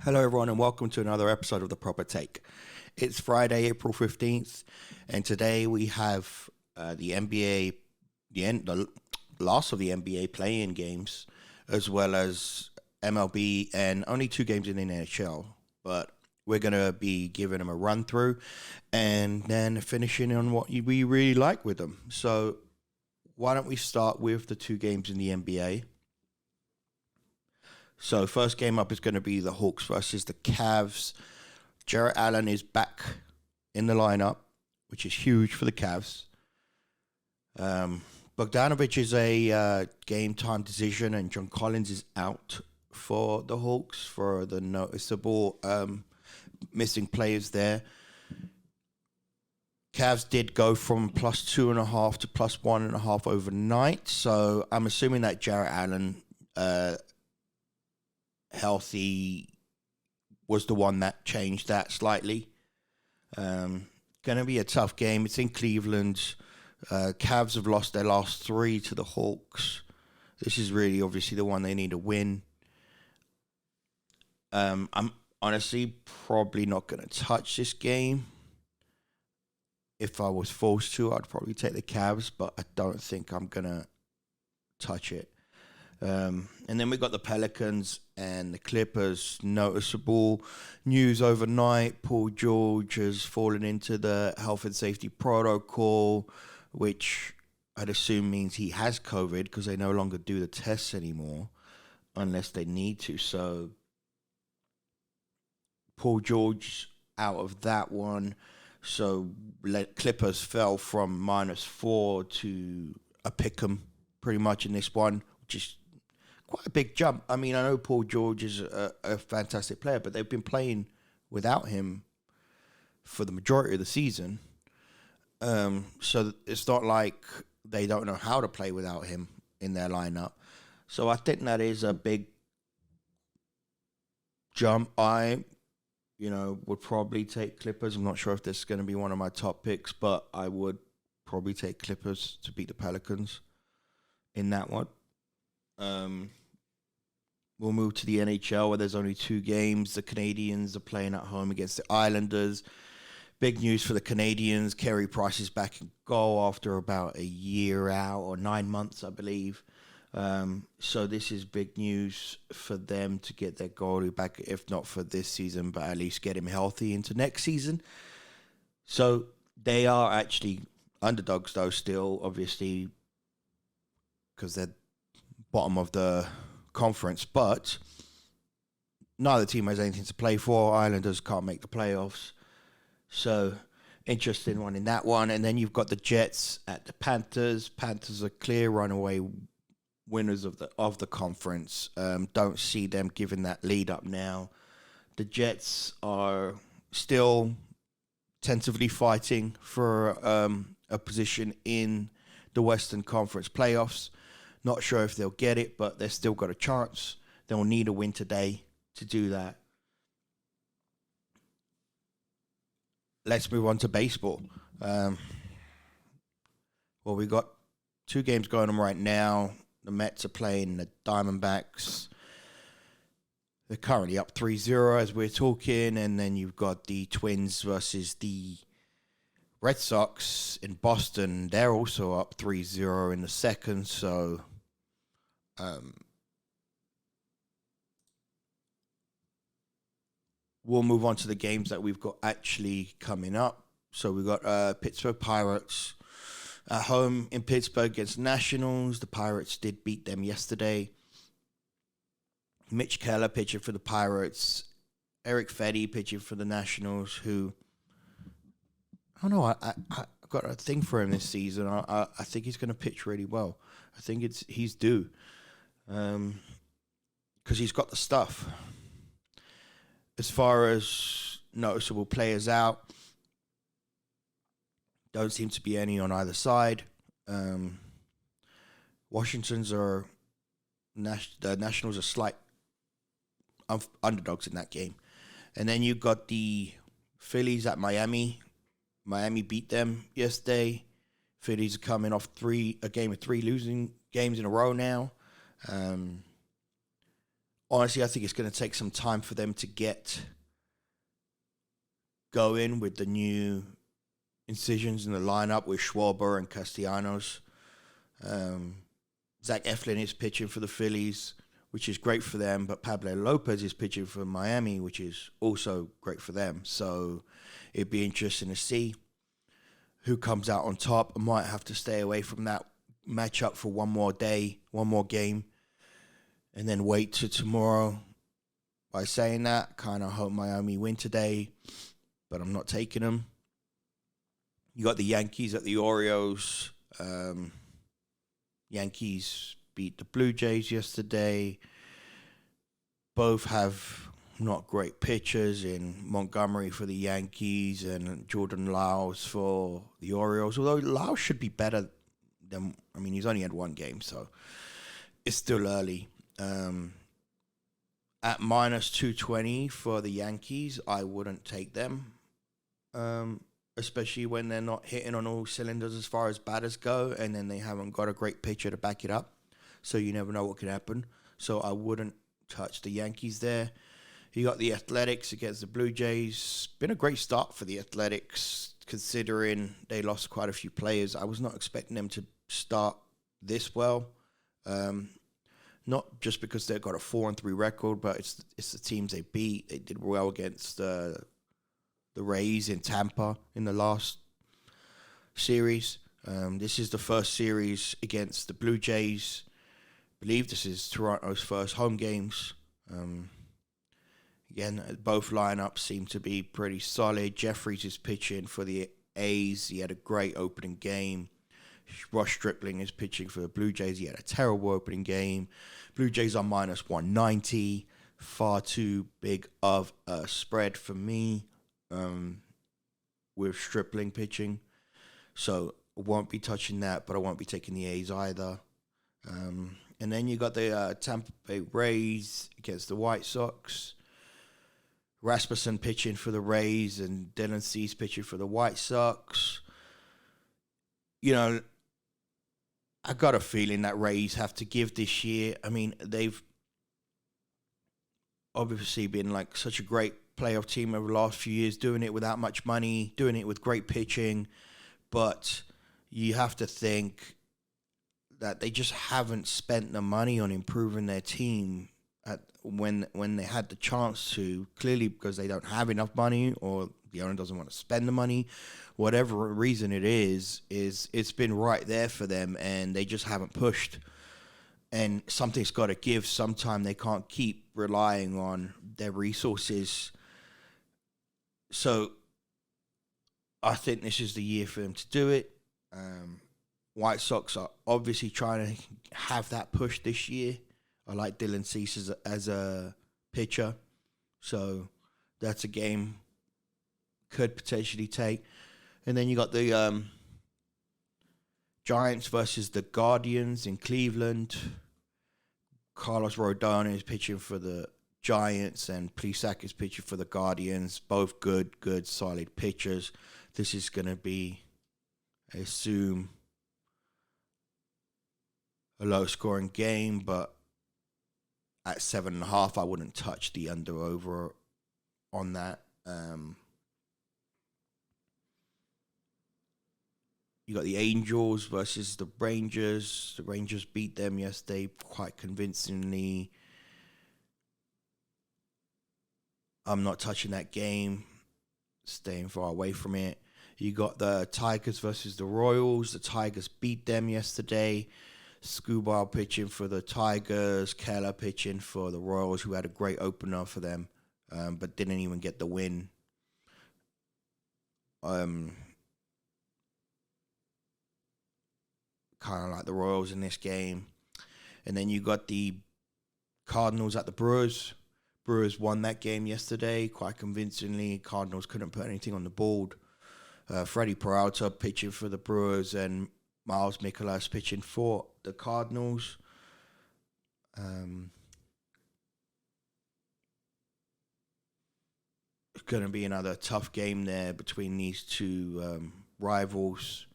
Hello, everyone, and welcome to another episode of The Proper Take. It's Friday, April 15th, and today we have the NBA, the last of the NBA play-in games, as well as MLB, and only two games in the NHL. But we're going to be giving them a run-through and then finishing on what we really like with them. So why don't we start with the two games in the NBA? So first game up is going to be the Hawks versus the Cavs. Jarrett Allen is back in the lineup, which is huge for the Cavs. Bogdanovich is a game time decision, and John Collins is out for the Hawks for the noticeable missing players there. Cavs did go from plus 2.5 to plus 1.5 overnight, so I'm assuming that Jarrett Allen healthy was the one that changed that slightly. Going to be a tough game. It's in Cleveland. Cavs have lost their last three to the Hawks. This is really obviously the one they need to win. I'm honestly probably not going to touch this game. If I was forced to, I'd probably take the Cavs, but I don't think I'm going to touch it. And then we got the Pelicans and the Clippers. Noticeable news overnight. Paul George has fallen into the health and safety protocol, which I'd assume means he has COVID because they no longer do the tests anymore unless they need to. So Paul George out of that one. So Clippers fell from -4 to a pick'em pretty much in this one, which is quite a big jump. I mean, I know Paul George is a fantastic player, but they've been playing without him for the majority of the season. So it's not like they don't know how to play without him in their lineup. So I think that is a big jump. I would probably take Clippers. I'm not sure if this is going to be one of my top picks, but I would probably take Clippers to beat the Pelicans in that one. We'll move to the NHL where there's only two games. The Canadians are playing at home against the Islanders. Big news for the Canadians. Carey Price is back in goal after about a year out, or 9 months, I believe. So this is big news for them to get their goalie back, if not for this season, but at least get him healthy into next season. So they are actually underdogs, though, still, obviously, because they're bottom of the conference, but neither team has anything to play for. Islanders can't make the playoffs, so interesting one in that one. And then you've got the Jets at the Panthers. Panthers are clear runaway winners of the conference. Don't see them giving that lead up now. The Jets are still tentatively fighting for a position in the Western Conference playoffs. Not sure if they'll get it, but they've still got a chance. They'll need a win today to do that. Let's move on to baseball. Well, we got two games going on right now. The Mets are playing the Diamondbacks. They're currently up 3-0 as we're talking. And then you've got the Twins versus the Red Sox in Boston. They're also up 3-0 in the second. So we'll move on to the games that we've got actually coming up. So we've got Pittsburgh Pirates at home in Pittsburgh against Nationals. The Pirates did beat them yesterday. Mitch Keller pitching for the Pirates. Eric Fedde pitching for the Nationals, who, I don't know, I got a thing for him this season. I think he's going to pitch really well. I think he's due. Because he's got the stuff. As far as noticeable players out, don't seem to be any on either side. Washington's are the Nationals are slight underdogs in that game, and then you got the Phillies at Miami. Miami beat them yesterday. Phillies are coming off a game of three losing games in a row now. Honestly, I think it's going to take some time for them to get going with the new incisions in the lineup with Schwarber and Castellanos. Um, Zach Eflin is pitching for the Phillies, which is great for them, but Pablo Lopez is pitching for Miami, which is also great for them. So it'd be interesting to see who comes out on top. I might have to stay away from that matchup for one more day, one more game, and then wait till tomorrow. By saying that, kind of hope Miami win today, but I'm not taking them. You got the Yankees at the Orioles. Yankees beat the Blue Jays yesterday. Both have not great pitchers in Montgomery for the Yankees and Jordan Lyles for the Orioles. Although Lyles should be better than, he's only had one game, so it's still early. At minus 220 for the Yankees, I wouldn't take them. Especially when they're not hitting on all cylinders as far as batters go, and then they haven't got a great pitcher to back it up. So you never know what can happen. So I wouldn't touch the Yankees there. You got the Athletics against the Blue Jays. Been a great start for the Athletics, considering they lost quite a few players. I was not expecting them to start this well. Not just because they've got a 4-3 record, but it's the teams they beat. They did well against the Rays in Tampa in the last series. This is the first series against the Blue Jays. I believe this is Toronto's first home games. Again, both lineups seem to be pretty solid. Jeffries is pitching for the A's. He had a great opening game. Ross Stripling is pitching for the Blue Jays. He had a terrible opening game. Blue Jays are minus 190. Far too big of a spread for me. With Stripling pitching, so I won't be touching that, but I won't be taking the A's either. And then you got the Tampa Bay Rays against the White Sox. Rasmussen pitching for the Rays and Dylan Cease pitching for the White Sox. I got a feeling that Rays have to give this year. They've obviously been like such a great playoff team over the last few years, doing it without much money, doing it with great pitching, but you have to think that they just haven't spent the money on improving their team when they had the chance to, clearly because they don't have enough money or the owner doesn't want to spend the money. Whatever reason it is it's been right there for them and they just haven't pushed. And something's got to give sometime. They can't keep relying on their resources. So I think this is the year for them to do it. White Sox are obviously trying to have that push this year. I like Dylan Cease as a pitcher. So that's a game could potentially take. And then you got the Giants versus the Guardians in Cleveland. Carlos Rodon is pitching for the Giants and Plesac is pitching for the Guardians. Both good, solid pitchers. This is going to be, I assume, a low-scoring game, but at 7.5, I wouldn't touch the under-over on that. You got the Angels versus the Rangers. The Rangers beat them yesterday quite convincingly. I'm not touching that game. Staying far away from it. You got the Tigers versus the Royals. The Tigers beat them yesterday. Skubal pitching for the Tigers. Keller pitching for the Royals, who had a great opener for them, but didn't even get the win. Kind of like the Royals in this game. And then you got the Cardinals at the Brewers. Brewers won that game yesterday quite convincingly. Cardinals couldn't put anything on the board. Freddie Peralta pitching for the Brewers and Miles Mikolas pitching for the Cardinals. It's going to be another tough game there between these two rivals.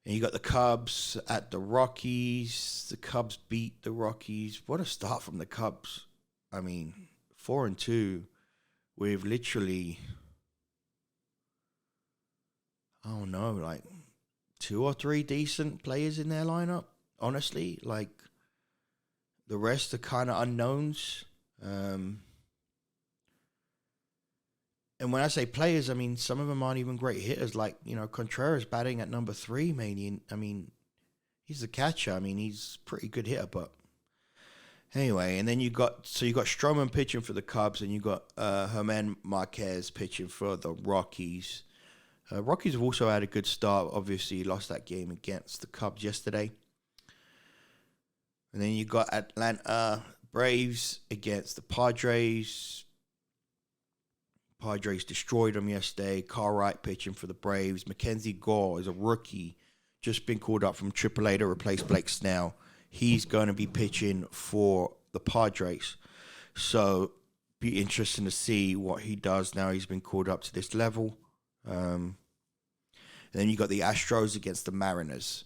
And you got the Cubs at the Rockies. The Cubs beat the Rockies. What a start from the Cubs. I mean, 4-2 with literally, I don't know, like 2 or 3 decent players in their lineup. Honestly, like the rest are kind of unknowns. And when I say players, I mean some of them aren't even great hitters. Like, Contreras batting at number 3, mainly. I mean, he's a catcher. I mean, he's a pretty good hitter, but anyway. And then you got Stroman pitching for the Cubs, and you got German Marquez pitching for the Rockies. Rockies have also had a good start. Obviously, lost that game against the Cubs yesterday. And then you got Atlanta Braves against the Padres. Padres destroyed them yesterday. Cartwright pitching for the Braves. Mackenzie Gore is a rookie, just been called up from AAA to replace Blake Snell. He's going to be pitching for the Padres. So, be interesting to see what he does now he's been called up to this level. And then you got the Astros against the Mariners.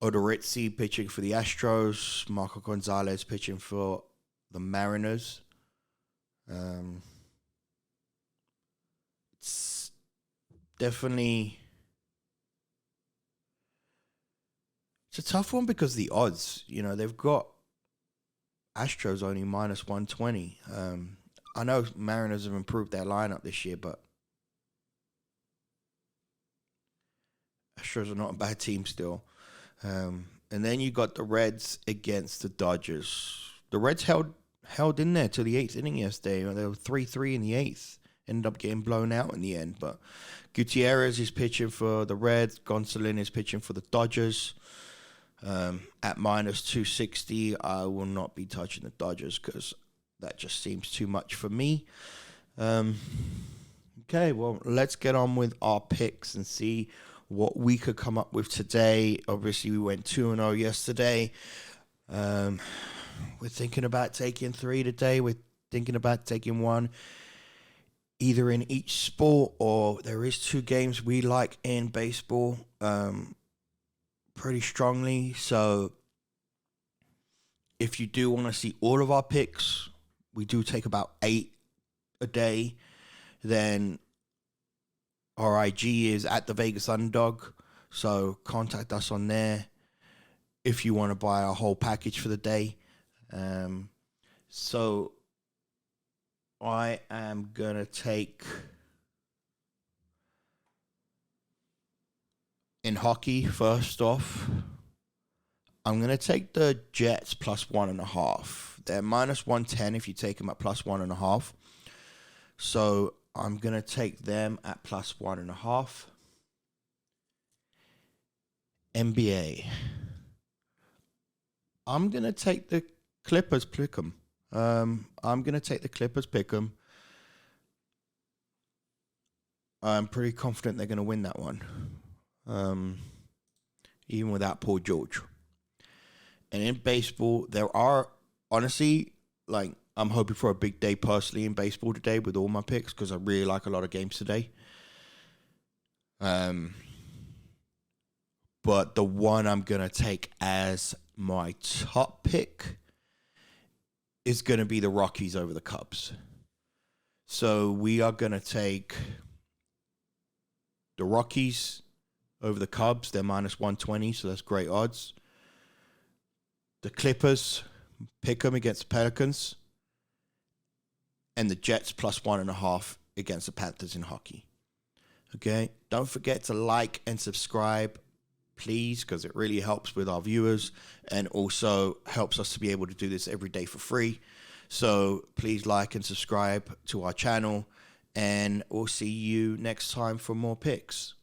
Odorizzi pitching for the Astros. Marco Gonzalez pitching for the Mariners. It's definitely... It's a tough one because the odds, they've got Astros only minus 120. I know Mariners have improved their lineup this year, but Astros are not a bad team still. And then you got the Reds against the Dodgers. The Reds held in there till the 8th inning yesterday. They were 3-3 in the 8th. Ended up getting blown out in the end. But Gutierrez is pitching for the Reds. Gonsolin is pitching for the Dodgers. At minus 260, I will not be touching the Dodgers because that just seems too much for me. Okay, well, let's get on with our picks and see what we could come up with today. Obviously, we went 2-0 yesterday. We're thinking about taking 3 today. We're thinking about taking 1 either in each sport, or there is 2 games we like in baseball pretty strongly. So if you do want to see all of our picks, we do take about 8 a day. Then our IG is at the Vegas Underdog, so contact us on there if you want to buy our whole package for the day. So I am going to take, in hockey, first off, I'm going to take the Jets plus 1.5. They're minus 110 if you take them at plus 1.5. So I'm going to take them at plus 1.5. NBA. I'm going to take the Clippers pick'em. I'm going to take the Clippers pick'em. I'm pretty confident they're going to win that one. Even without Paul George. And in baseball, there are, honestly, I'm hoping for a big day personally in baseball today with all my picks because I really like a lot of games today. But the one I'm going to take as my top pick is going to be the Rockies over the Cubs. So we are going to take the Rockies over the Cubs. They're minus 120, so that's great odds. The Clippers, pick them against the Pelicans. And the Jets plus 1.5 against the Panthers in hockey. Okay? Don't forget to like and subscribe, please, because it really helps with our viewers and also helps us to be able to do this every day for free. So please like and subscribe to our channel, and we'll see you next time for more picks.